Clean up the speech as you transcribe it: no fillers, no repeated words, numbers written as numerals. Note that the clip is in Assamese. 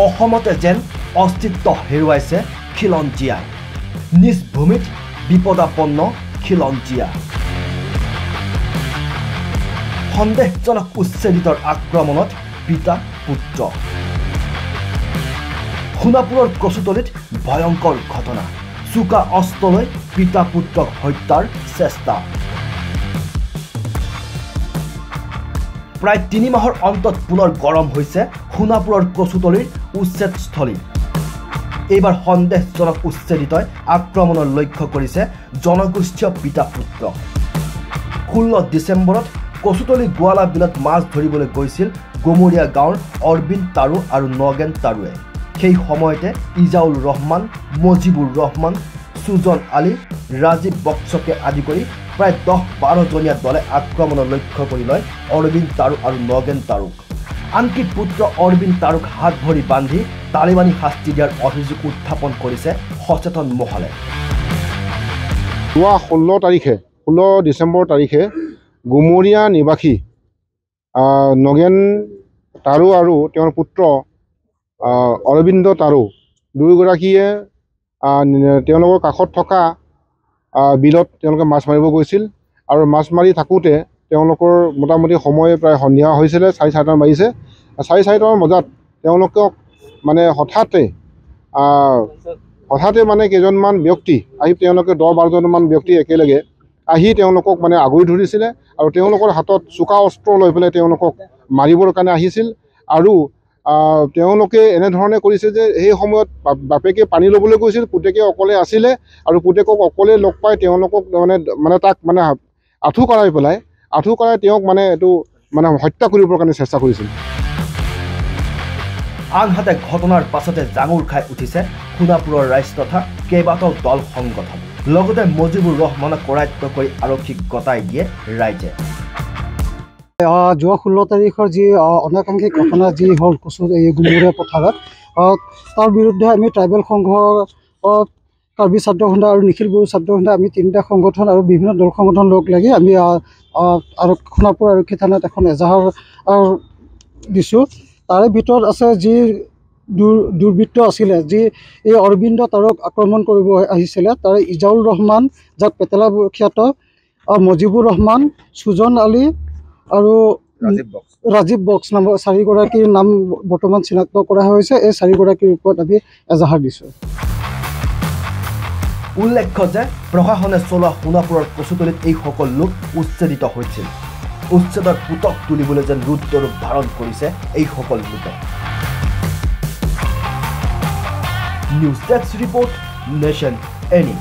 অসমতে যেন অস্তিত্ব হেৰুৱাইছে খিলঞ্জীয়াই নিজ ভূমিত বিপদাপন্ন খিলঞ্জীয়া সন্দেহজনক উচ্ছেদিতৰ আক্ৰমণত পিতা পুত্ৰ সোণাপুৰৰ কচুতলিত ভয়ংকৰ ঘটনা চুকা অস্ত্ৰলৈ পিতা পুত্ৰক হত্যাৰ চেষ্টা প্ৰায় 3 মাহৰ অন্তত পুনৰ গৰম হৈছে সোণাপুৰৰ কচুতলিৰ উচ্ছেদস্থলী এইবাৰ সন্দেহজনক উচ্ছেদিতই আক্ৰমণৰ লক্ষ্য কৰিছে জনগোষ্ঠীয় পিতা পুত্ৰ 16 ডিচেম্বৰত কচুতলি গোৱালা বিলত মাছ ধৰিবলৈ গৈছিল গোমৰীয়া গাঁৱৰ অৰবিন্দ তাৰু আৰু নগেন তাৰুৱে সেই সময়তে ইজাউল ৰহমান মজিবুৰ ৰহমান সুজন আলী ৰাজীৱ বক্সকে আদি কৰি প্ৰায় 10-12 জনীয়া দলে আক্ৰমণৰ লক্ষ্য কৰি লয় অৰবিন্দ তাৰু আৰু নগেন তাৰুক আনকি পুত্ৰ অৰবিন্দ তাৰুক হাত ভৰি বান্ধি তালিবানী শাস্তি দিয়াৰ অভিযোগ উত্থাপন কৰিছে সচেতন মহলে 16 ডিচেম্বৰ তাৰিখে গোমৰীয়া নিবাসী নগেন তাৰু আৰু তেওঁৰ পুত্ৰ অৰবিন্দ তাৰু দুয়োগৰাকীয়ে তেওঁলোকৰ কাষত থকা বিলত তেওঁলোকে মাছ মাৰিব গৈছিল আৰু মাছ মাৰি থাকোঁতে তেওঁলোকৰ মোটামুটি সময় প্ৰায় সন্ধিয়া হৈছিলে 4:30 বাজিছে 4:30 বজাত তেওঁলোকক মানে হঠাতে মানে কেইজনমান ব্যক্তি আহি তেওঁলোকে 10-12 জনমান ব্যক্তি একেলগে আহি তেওঁলোকক মানে আগুৰি ধৰিছিলে আৰু তেওঁলোকৰ হাতত চুকা অস্ত্ৰ লৈ পেলাই তেওঁলোকক মাৰিবৰ কাৰণে আহিছিল আৰু তেওঁলোকে এনেধৰণে কৰিছে যে এই সময়ত বাপেকে পানী ল'বলৈ গৈছিল পুতেকে অকলে আছিলে আৰু পুতেকক অকলে লগ পাই তেওঁলোকক মানে তাক মানে আঁঠু কৰাই তেওঁক মানে এইটো মানে হত্যা কৰিবৰ কাৰণে চেষ্টা কৰিছিল আনহাতে ঘটনাৰ পাছতে জাঙুৰ খাই উঠিছে সোণাপুৰৰ ৰাইজ তথা কেইবাটাও দল সংগঠন লগতে মজিবুৰ ৰহমানক কৰায়ত্ব কৰি আৰক্ষীক গতাই দিয়ে ৰাইজে যোৱা 16 তাৰিখৰ যি অনাকাংক্ষিত ঘটনা যি হ'ল গোমৰীয়া পথাৰত তাৰ বিৰুদ্ধে আমি ট্ৰাইবেল সংঘ কাৰ্বি ছাত্ৰ সন্থা আৰু নিখিল বড়ো ছাত্ৰ সন্থা আমি 3টা সংগঠন আৰু বিভিন্ন দল সংগঠন লগ লাগি আমি আৰু সোণাপুৰ আৰক্ষী থানাত এখন এজাহাৰ দিছোঁ তাৰে ভিতৰত আছে যি দুৰ্বৃত্ত আছিলে যি এই অৰবিন্দ তাৰুক আক্ৰমণ কৰিব আহিছিলে তাৰে ইজাউল ৰহমান যাক পেটেলা খ্যাত মজিবুৰ ৰহমান সুজন আলী আৰু ৰাজীৱ বক্স নামৰ 4গৰাকীৰ নাম বৰ্তমান চিনাক্ত কৰা হৈছে এই 4গৰাকীৰ ওপৰত আমি এজাহাৰ দিছোঁ উল্লেখ্য যে প্ৰশাসনে চলোৱা সোণাপুৰৰ কচুতলিত এই সকল লোক উচ্ছেদিত হৈছিল উচ্ছেদৰ পুতক তুলিবলৈ যেন ৰুদ্ৰৰূপ ধাৰণ কৰিছে এই সকল লোকে news desk report nation any